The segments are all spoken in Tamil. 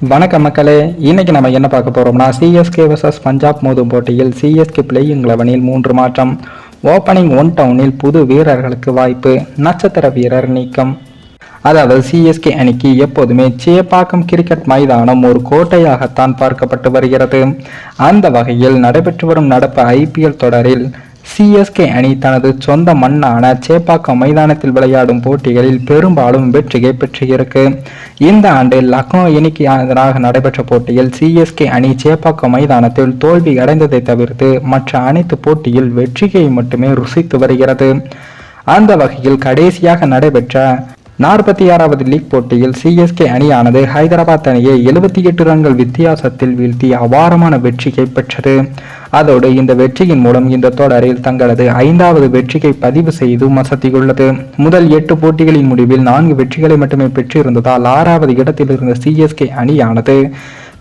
வணக்கம் மக்களே. இன்னைக்கு நம்ம என்ன பார்க்க போறோம்னா, சிஎஸ்கே vs பஞ்சாப் மோதும் போட்டியில் சிஎஸ்கே பிளேயிங் 11 3 மாற்றம். ஓப்பனிங் ஒன் டவுனில் புது வீரர்களுக்கு வாய்ப்பு, நட்சத்திர வீரர் நீக்கம். அதாவது சிஎஸ்கே அணிக்கு எப்போதுமே சேப்பாக்கம் கிரிக்கெட் மைதானம் ஒரு கோட்டையாகத்தான் பார்க்கப்பட்டு வருகிறது. அந்த வகையில் நடைபெற்று வரும் நடப்பு ஐபிஎல் தொடரில் சிஎஸ்கே அணி தனது சொந்த மண்ணான சேப்பாக்கம் மைதானத்தில் விளையாடும் போட்டிகளில் பெரும்பாலும் வெற்றியை பெற்றிருக்கு. இந்த ஆண்டு லக்னோ அணிக்கு எதிராக நடைபெற்ற போட்டியில் சிஎஸ்கே அணி சேப்பாக்கம் மைதானத்தில் தோல்வி அடைந்ததை தவிர்த்து மற்ற அனைத்து போட்டியில் வெற்றியை மட்டுமே ருசித்து வருகிறது. அந்த வகையில் கடைசியாக நடைபெற்ற 46வது லீக் போட்டியில் சிஎஸ்கே அணியானது ஹைதராபாத் அணியை 78 ரன்கள் வித்தியாசத்தில் வீழ்த்தி அபாரமான வெற்றியை பெற்றது. அதோடு இந்த வெற்றியின் மூலம் இந்த தொடரில் தங்களது 5வது வெற்றியை பதிவு செய்து மசத்தியுள்ளது. முதல் 8 போட்டிகளின் முடிவில் 4 வெற்றிகளை மட்டுமே பெற்றிருந்ததால் 6வது இடத்தில் இருந்த சிஎஸ்கே அணியானது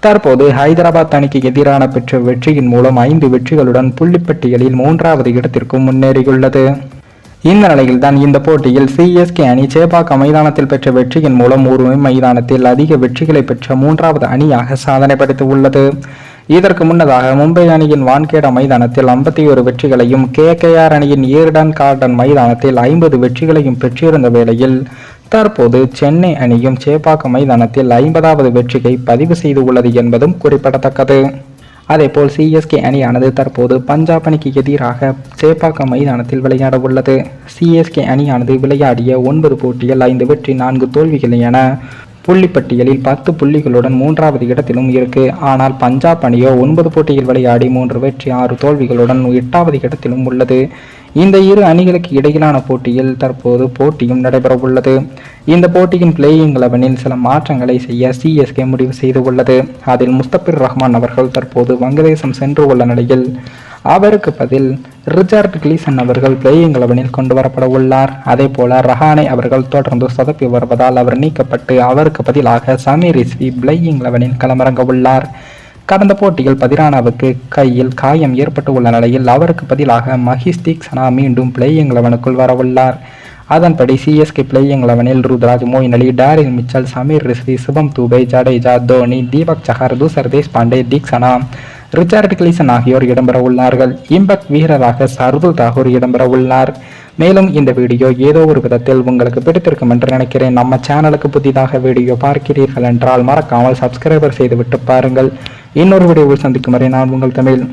தற்போது ஹைதராபாத் அணிக்கு எதிரான பெற்ற வெற்றியின் மூலம் 5 வெற்றிகளுடன் புள்ளிப்பட்டியலில் 3வது இடத்திற்கும் முன்னேறியுள்ளது. இந்த நிலையில் தான் இந்த போட்டியில் சிஎஸ்கே அணி சேப்பாக்கம் மைதானத்தில் பெற்ற வெற்றியின் மூலம் ஒரு மைதானத்தில் அதிக வெற்றிகளை பெற்ற 3வது அணியாக சாதனை படைத்து உள்ளது. இதற்கு முன்னதாக மும்பை அணியின் வான்கேடா மைதானத்தில் 51 வெற்றிகளையும், கேகேஆர் அணியின் ஈடன் கார்டன் மைதானத்தில் 50 வெற்றிகளையும் பெற்றிருந்த வேளையில் தற்போது சென்னை அணியும் சேப்பாக்கம் மைதானத்தில் 50வது வெற்றியை பதிவு செய்து உள்ளது என்பதும் குறிப்பிடத்தக்கது. அதேபோல் சிஎஸ்கே அணியானது தற்போது பஞ்சாப் அணிக்கு எதிராக சேப்பாக்கம் மைதானத்தில் விளையாட உள்ளது. சிஎஸ்கே அணியானது விளையாடிய 9 போட்டிகள் 5 வெற்றி 4 தோல்விகள் என புள்ளிப்பட்டியலில் 10 புள்ளிகளுடன் 3வது இடத்திலும் இருக்கு. ஆனால் பஞ்சாப் அணியோ 9 போட்டியில் விளையாடி 3 வெற்றி 6 தோல்விகளுடன் 8வது இடத்திலும் உள்ளது. இந்த இரு அணிகளுக்கு இடையிலான போட்டியில் தற்போது போட்டியும் நடைபெற உள்ளது. இந்த போட்டியின் பிளேயிங் 11 சில மாற்றங்களை செய்ய சிஎஸ்கே முடிவு செய்து உள்ளது. அதில் முஸ்தபிர் ரஹ்மான் அவர்கள் தற்போது வங்கதேசம் சென்று உள்ள நிலையில் அவருக்கு பதில் ரிச்சர்ட் கிளீசன் அவர்கள் பிளேயிங் 11 கொண்டு வரப்பட உள்ளார். அதே போல ரஹானே அவர்கள் தொடர்ந்து சொதப்பி வருவதால் அவர் நீக்கப்பட்டு அவருக்கு பதிலாக சமீர் ரிஸ்வி பிளேயிங் 11 களமிறங்க உள்ளார். கடந்த போட்டியில் பதிரானாவுக்கு கையில் காயம் ஏற்பட்டு உள்ள நிலையில் அவருக்கு பதிலாக மஹிஷ் தீக்ஷனா மீண்டும் பிளேயிங் 11க்குள் வரவுள்ளார். அதன்படி சிஎஸ்கே பிளேயிங் 11 ருத்ராஜ், மொயின் அலி, டாரில் மிச்சல், சமீர் ரிஸ்வி, சுபம் துபே, ஜடேஜா, தோனி, தீபக் சஹர், தூசர் தேஷ்பாண்டே, தீக்ஷனா, ரிச்சர்ட் கிளீசன் ஆகியோர் இடம்பெற உள்ளார்கள். இம்பேக்ட் வீரராக சர்துல் தாகூர் இடம்பெற உள்ளார். மேலும் இந்த வீடியோ ஏதோ ஒரு விதத்தில் உங்களுக்கு பிடித்திருக்கும் என்று நினைக்கிறேன். நம்ம சேனலுக்கு புதிதாக வீடியோ பார்க்கிறீர்கள் என்றால் மறக்காமல் சப்ஸ்கிரைபர் செய்துவிட்டு பாருங்கள். இன்னொரு வீடியோவில் சந்திக்கும் வரை நான் உங்கள் தமிழ்.